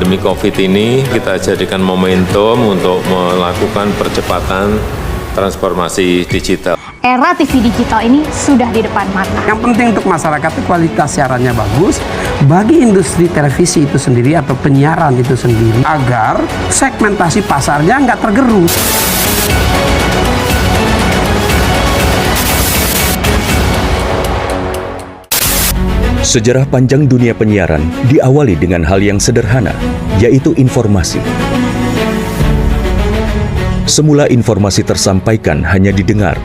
pandemi COVID ini kita jadikan momentum untuk melakukan percepatan transformasi digital. Era TV digital ini sudah di depan mata. Yang penting untuk masyarakat itu kualitas siarannya bagus, bagi industri televisi itu sendiri atau penyiaran itu sendiri, agar segmentasi pasarnya nggak tergerus. Sejarah panjang dunia penyiaran diawali dengan hal yang sederhana, yaitu informasi. Semula informasi tersampaikan hanya didengar.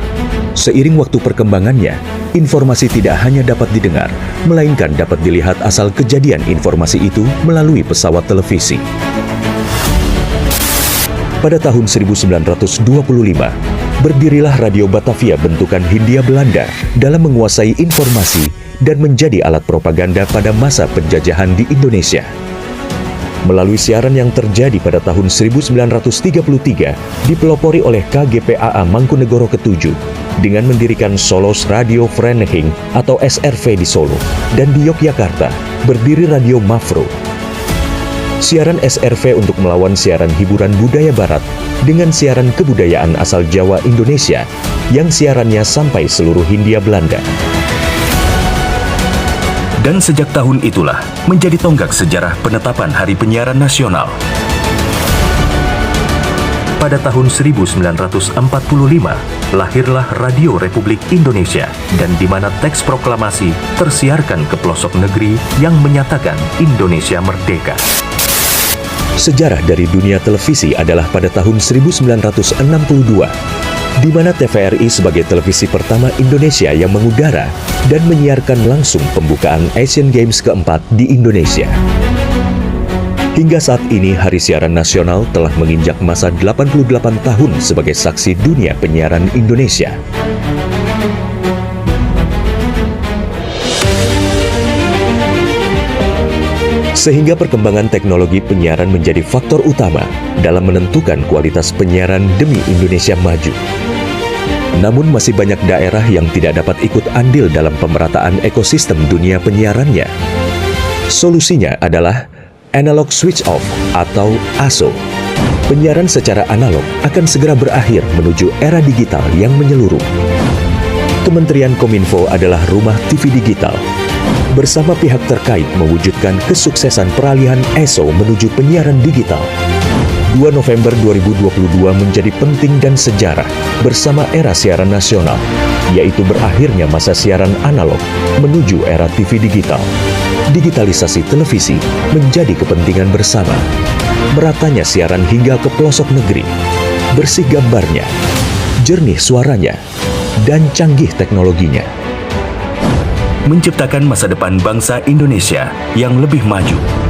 Seiring waktu perkembangannya, informasi tidak hanya dapat didengar, melainkan dapat dilihat asal kejadian informasi itu melalui pesawat televisi. Pada tahun 1925, berdirilah Radio Batavia bentukan Hindia Belanda dalam menguasai informasi dan menjadi alat propaganda pada masa penjajahan di Indonesia. Melalui siaran yang terjadi pada tahun 1933, dipelopori oleh KGPAA Mangkunegoro ke-7 dengan mendirikan Solos Radio Vereniging atau SRV di Solo, dan di Yogyakarta berdiri Radio Mafro. Siaran SRV untuk melawan siaran hiburan budaya barat dengan siaran kebudayaan asal Jawa Indonesia yang siarannya sampai seluruh Hindia Belanda. Dan sejak tahun itulah menjadi tonggak sejarah penetapan Hari Penyiaran Nasional. Pada tahun 1945, lahirlah Radio Republik Indonesia, dan di mana teks proklamasi tersiarkan ke pelosok negeri yang menyatakan Indonesia merdeka. Sejarah dari dunia televisi adalah pada tahun 1962, di mana TVRI sebagai televisi pertama Indonesia yang mengudara dan menyiarkan langsung pembukaan Asian Games keempat di Indonesia. Hingga saat ini, Hari Siaran Nasional telah menginjak masa 88 tahun sebagai saksi dunia penyiaran Indonesia. Sehingga perkembangan teknologi penyiaran menjadi faktor utama dalam menentukan kualitas penyiaran demi Indonesia maju. Namun masih banyak daerah yang tidak dapat ikut andil dalam pemerataan ekosistem dunia penyiarannya. Solusinya adalah Analog Switch Off atau ASO. Penyiaran secara analog akan segera berakhir menuju era digital yang menyeluruh. Kementerian Kominfo adalah rumah TV digital. Bersama pihak terkait mewujudkan kesuksesan peralihan ESO menuju penyiaran digital. 2 November 2022 menjadi penting dan sejarah bersama era siaran nasional, yaitu berakhirnya masa siaran analog menuju era TV digital. Digitalisasi televisi menjadi kepentingan bersama. Meratanya siaran hingga ke pelosok negeri. Bersih gambarnya, jernih suaranya, dan canggih teknologinya. Menciptakan masa depan bangsa Indonesia yang lebih maju.